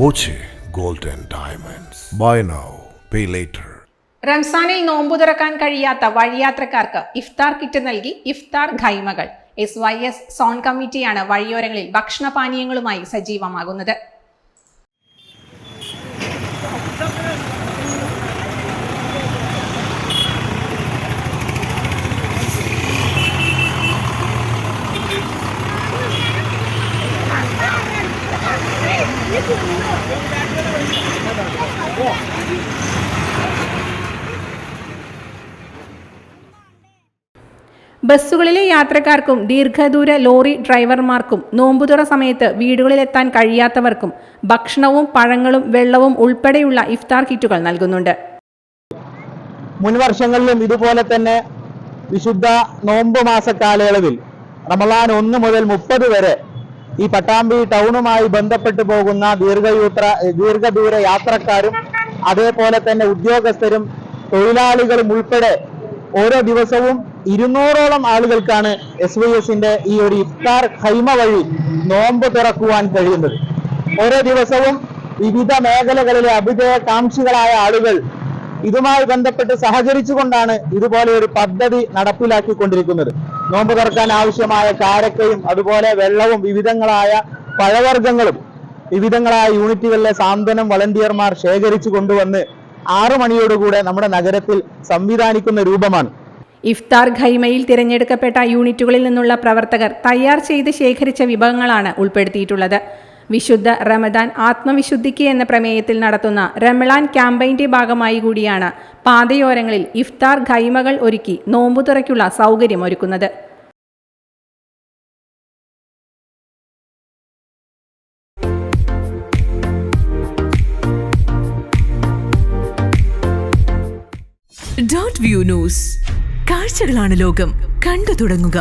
Boche gold and diamonds. Buy now pay later. റംസാനിൽ നോമ്പു തുറക്കാൻ കഴിയാത്ത വഴിയാത്രക്കാർക്ക് ഇഫ്താർ കിറ്റ് നൽകി ഇഫ്താർ ഖൈമകൾ. SYS സോൺ കമ്മിറ്റിയാണ് വഴിയോരങ്ങളിൽ ഭക്ഷണപാനീയങ്ങളുമായി സജീവമാകുന്നത്. ബസ്സുകളിലെ യാത്രക്കാർക്കും ദീർഘദൂര ലോറി ഡ്രൈവർമാർക്കും നോമ്പുതുറ സമയത്ത് വീടുകളിലെത്താൻ കഴിയാത്തവർക്കും ഭക്ഷണവും പഴങ്ങളും വെള്ളവും ഉൾപ്പെടെയുള്ള ഇഫ്താർ കിറ്റുകൾ നൽകുന്നുണ്ട്. മുൻവർഷങ്ങളിലും ഇതുപോലെ തന്നെ വിശുദ്ധ നോമ്പ് മാസ കാലയളവിൽ റമളാൻ 1 മുതൽ 30 വരെ ഈ പട്ടാമ്പി ടൗണുമായി ബന്ധപ്പെട്ടു പോകുന്ന ദീർഘദൂര യാത്രക്കാരും അതേപോലെ തന്നെ ഉദ്യോഗസ്ഥരും തൊഴിലാളികളും ഉൾപ്പെടെ ഓരോ ദിവസവും 200ഓളം ആളുകൾക്കാണ് SYSന്റെ ഈ ഒരു ഇഫ്താർ ഖൈമ വഴി നോമ്പ് തുറക്കുവാൻ കഴിയുന്നത്. ഓരോ ദിവസവും വിവിധ മേഖലകളിലെ അഭ്യുദയകാംക്ഷികളായ ആളുകൾ ഇതുമായി ബന്ധപ്പെട്ട് സഹകരിച്ചുകൊണ്ടാണ് ഇതുപോലെ ഒരു പദ്ധതി നടപ്പിലാക്കിക്കൊണ്ടിരിക്കുന്നത്. നോമ്പ് തുറക്കാൻ ആവശ്യമായ കാരക്കയും അതുപോലെ വെള്ളവും വിവിധങ്ങളായ പഴവർഗ്ഗങ്ങളും വിവിധങ്ങളായ യൂണിറ്റുകളിലെ സാന്ത്വനം വളണ്ടിയർമാർ ശേഖരിച്ചു കൊണ്ടുവന്ന് 6 മണിയോടുകൂടെ നമ്മുടെ നഗരത്തിൽ സംവിധാനിക്കുന്ന രൂപമാണ്. ഇഫ്താർ ഖൈമയിൽ തിരഞ്ഞെടുക്കപ്പെട്ട യൂണിറ്റുകളിൽ നിന്നുള്ള പ്രവർത്തകർ തയ്യാർ ചെയ്ത് ശേഖരിച്ച വിഭവങ്ങളാണ് ഉൾപ്പെടുത്തിയിട്ടുള്ളത്. വിശുദ്ധ റമദാൻ ആത്മവിശുദ്ധിക്ക് എന്ന പ്രമേയത്തിൽ നടത്തുന്ന റമളാൻ ക്യാമ്പയിന്റെ ഭാഗമായി കൂടിയാണ് പാതയോരങ്ങളിൽ ഇഫ്താർ ഖൈമകൾ ഒരുക്കി നോമ്പുതുറയ്ക്കുള്ള സൗകര്യം ഒരുക്കുന്നത്. .view news. കാഴ്ചകളാണ് ലോകം. കണ്ടു തുടങ്ങുക.